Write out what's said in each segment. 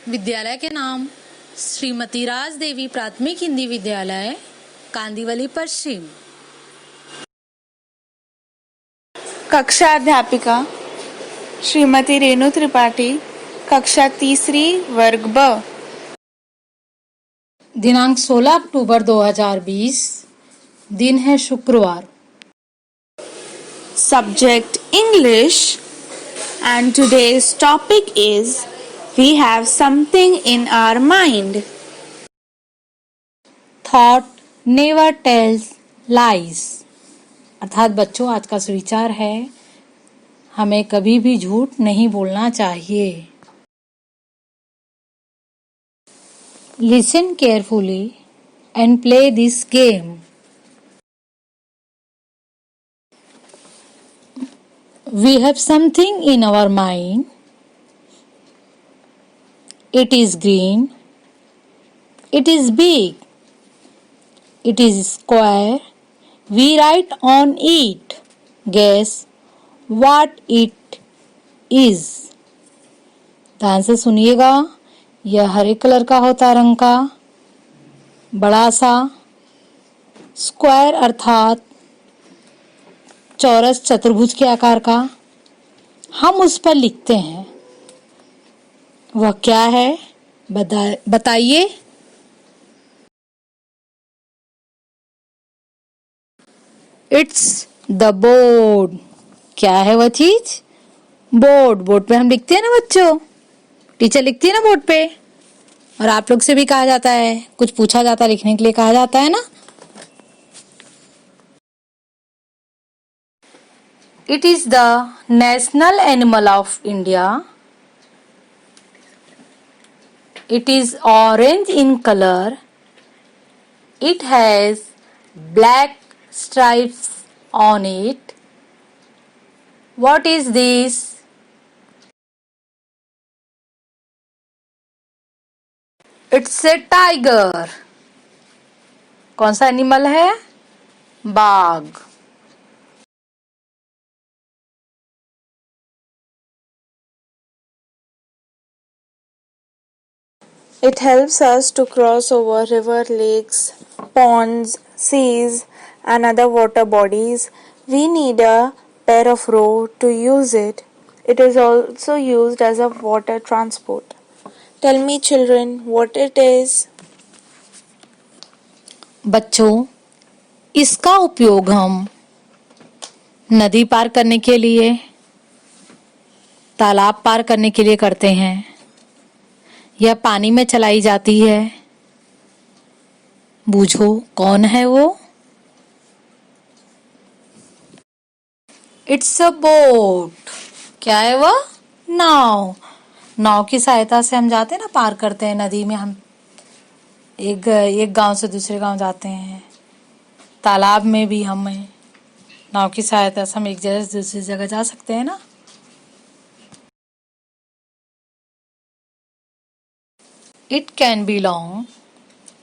विद्यालय के नाम श्रीमती राज देवी प्राथमिक हिंदी विद्यालय, कांदिवली पश्चिम। कक्षा अध्यापिका श्रीमती रेणु त्रिपाठी, कक्षा तीसरी, वर्ग ब। दिनांक 16 अक्टूबर 2020, दिन है शुक्रवार। Subject English, and today's topic is we have something in our mind. Thought never tells lies। अर्थात बच्चों, आज का सुविचार है हमें कभी भी झूठ नहीं बोलना चाहिए। Listen carefully and play this game. We have something in our mind. It is green. It is big. It is square. We write on it. Guess what it is. ध्यान से सुनिएगा। यह हरे कलर का होता है, रंग का, बड़ा सा। स्क्वायर अर्थात चौरस चतुर्भुज के आकार का। हम उस पर लिखते हैं। वह क्या है बताइए। It's the board. क्या है वह चीज? बोर्ड। बोर्ड पे हम लिखते हैं ना बच्चों, टीचर लिखती है ना बोर्ड पे। और आप लोग से भी कहा जाता है, कुछ पूछा जाता है लिखने के लिए कहा जाता है ना। It is the national animal of India. It is orange in color. It has black stripes on it. What is this? It's a tiger. कौन सा एनिमल है? बाघ। It helps us to cross over river, lakes, ponds, seas, and other water bodies. We need a pair of row to use it. It is also used as a water transport. Tell me, children, what it is. बच्चों, इसका उपयोग हम नदी पार करने के लिए, तालाब पार करने के लिए करते हैं। यह पानी में चलाई जाती है। बूझो कौन है वो? It's a boat. क्या है वह? नाव। नाव की सहायता से हम जाते हैं ना, पार करते हैं नदी में। हम एक गांव से दूसरे गांव जाते हैं। तालाब में भी हम नाव की सहायता से हम एक जगह से दूसरी जगह जा सकते हैं ना। It can be long,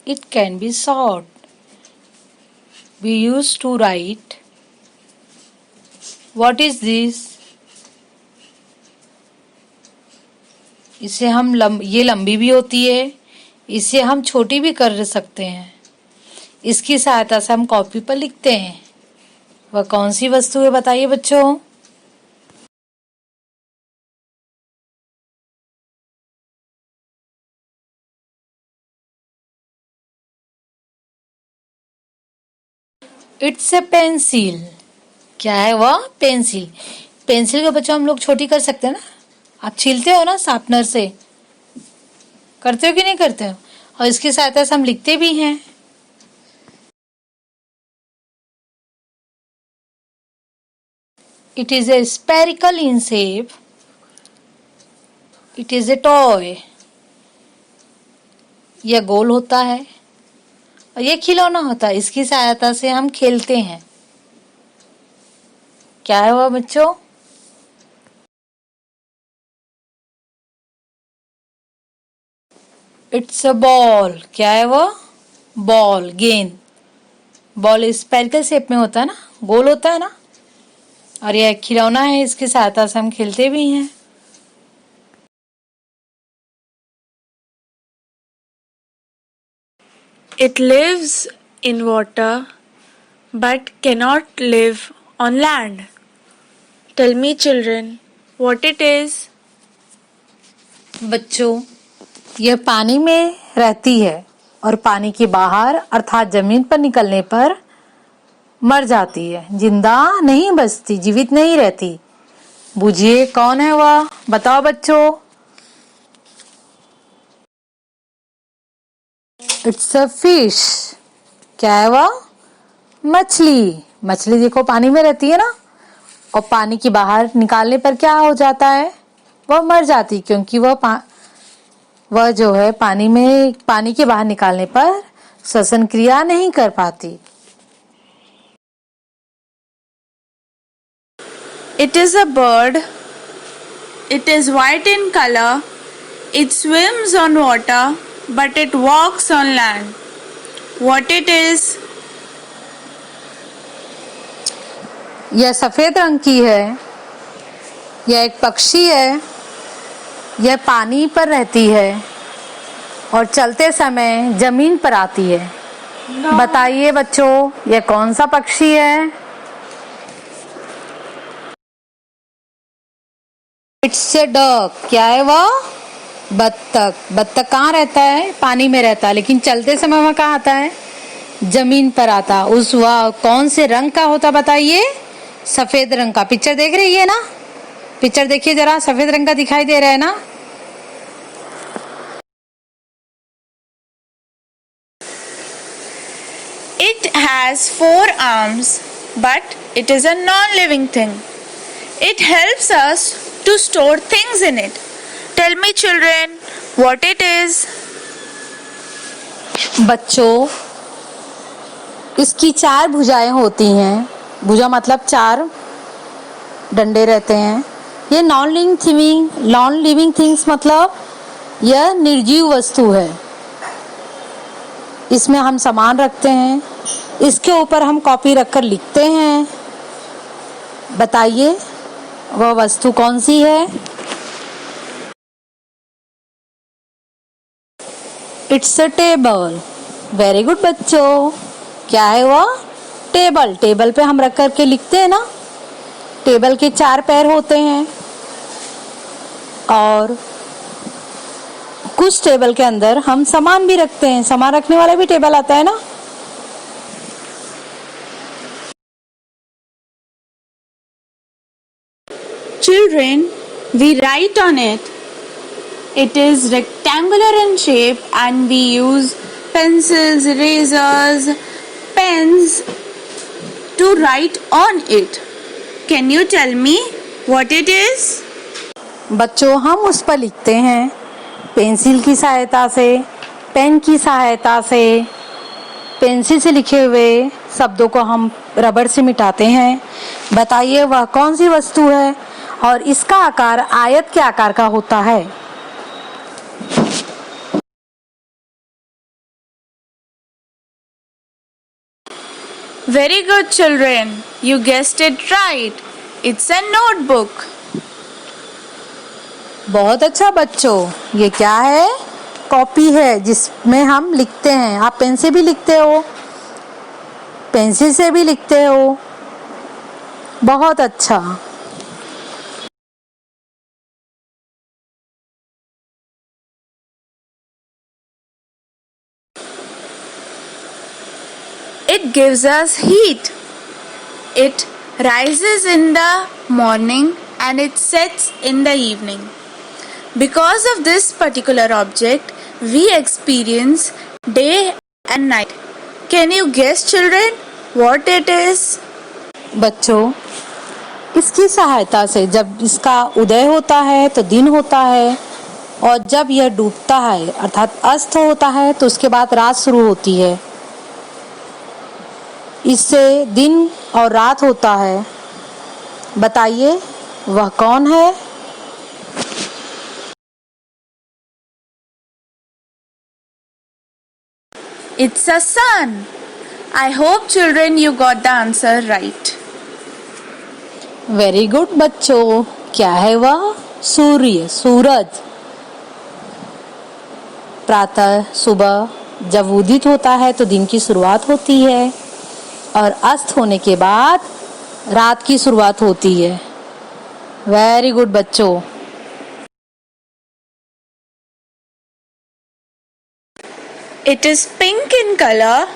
it can be short. We used to write. What is this? इसे हम ये लंबी भी होती है, इसे हम छोटी भी कर सकते हैं। इसकी सहायता से हम कॉपी पर लिखते हैं। वह कौन सी वस्तु है बताइए बच्चों। It's a pencil. क्या है वह? पेंसिल। पेंसिल को बच्चों हम लोग छोटी कर सकते हैं ना। आप छीलते हो ना शार्पनर से, करते हो कि नहीं करते हो? और इसकी सहायता से हम लिखते भी हैं। It is a spherical in shape. It is a toy. यह गोल होता है और यह खिलौना होता है। इसकी सहायता से हम खेलते हैं। क्या है वह बच्चों? It's a ball. क्या है वह? बॉल, गेंद। बॉल स्फेरिकल शेप में होता है ना, गोल होता है ना। और यह खिलौना है, इसकी सहायता से हम खेलते भी हैं। It lives in water but cannot live on land. Tell me, children, what it is. बच्चों, यह पानी में रहती है और पानी के बाहर अर्थात जमीन पर निकलने पर मर जाती है, जिंदा नहीं बचती, जीवित नहीं रहती। बूझिए कौन है वह, बताओ बच्चों। It's a fish. क्या है वह? मछली। मछली देखो पानी में रहती है ना, और पानी के बाहर निकालने पर क्या हो जाता है? वह मर जाती, क्योंकि वह जो है पानी के बाहर निकालने पर श्वसन क्रिया नहीं कर पाती। It is a bird. It is white in color. It swims on water, but it walks on land. What it is? यह सफेद रंग की है। यह एक पक्षी है। यह पानी पर रहती है और चलते समय जमीन पर आती है। बताइए बच्चों, यह कौन सा पक्षी है? It's a duck. क्या है वह? बत्तख। बत्तख कहाँ रहता है? पानी में रहता है, लेकिन चलते समय वह कहाँ आता है? जमीन पर आता। वह कौन से रंग का होता बताइए? सफेद रंग का। पिक्चर देख रही है ना? पिक्चर देखिए जरा, सफेद रंग का दिखाई दे रहा है ना? It has 4 arms, but it is a non-living thing. It helps us to store things in it. Tell me, children, what it is. बच्चों, इसकी 4 भुजाएं होती हैं। भुजा मतलब 4 डंडे रहते हैं। ये नॉन लिविंग थिंग्स मतलब यह निर्जीव वस्तु है। इसमें हम सामान रखते हैं। इसके ऊपर हम कॉपी रखकर लिखते हैं। बताइए वह वस्तु कौन सी है? It's a table. Very good बच्चों। क्या है वह? टेबल। टेबल पे हम रख करके लिखते हैं ना। टेबल के 4 पैर होते हैं और कुछ टेबल के अंदर हम सामान भी रखते हैं। सामान रखने वाला भी टेबल आता है ना। Children, we write on it. It is rectangular in shape and we use pencils, erasers, pens to write on it. Can you tell me what it is? बच्चों, हम उस पर लिखते हैं पेंसिल की सहायता से, पेन की सहायता से। पेंसिल से लिखे हुए शब्दों को हम रबड़ से मिटाते हैं। बताइए वह कौन सी वस्तु है और इसका आकार आयत के आकार का होता है? Very good, children. You guessed it right. It's a notebook. बहुत अच्छा बच्चों। ये क्या है? कॉपी है जिसमें हम लिखते हैं। आप पेन से भी लिखते हो, पेंसिल से भी लिखते हो। बहुत अच्छा। It gives us heat. It rises in the morning and it sets in the evening. Because of this particular object, we experience day and night. Can you guess, children, what it is? बच्चों, इसकी सहायता से जब इसका उदय होता है तो दिन होता है, और जब यह डूबता है अर्थात अस्त होता है तो उसके बाद रात शुरू होती है। इससे दिन और रात होता है। बताइए वह कौन है? It's a sun. I hope, children, you got the answer right. Very good बच्चों। क्या है वह? सूर्य, सूरज। प्रातः, सुबह जब उदित होता है तो दिन की शुरुआत होती है और अस्त होने के बाद रात की शुरुआत होती है। वेरी गुड बच्चों। It is pink in color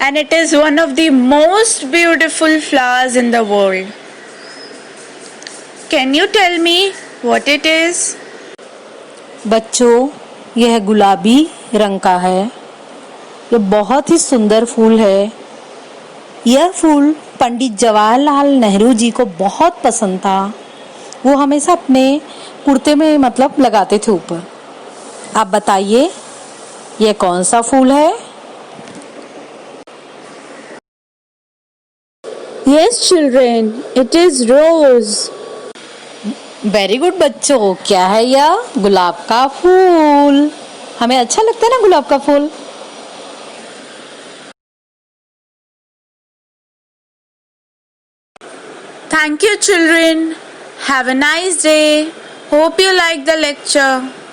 and it is one of the most beautiful flowers in the world. Can you tell me what it is? बच्चों, यह गुलाबी रंग का है। यह बहुत ही सुंदर फूल है। यह फूल पंडित जवाहरलाल नेहरू जी को बहुत पसंद था। वो हमेशा अपने कुर्ते में मतलब लगाते थे ऊपर। आप बताइए यह कौन सा फूल है? Yes, children, it is rose. Very good बच्चों। क्या है यह? गुलाब का फूल। हमें अच्छा लगता है ना गुलाब का फूल। Thank you, children. Have a nice day. Hope you like the lecture.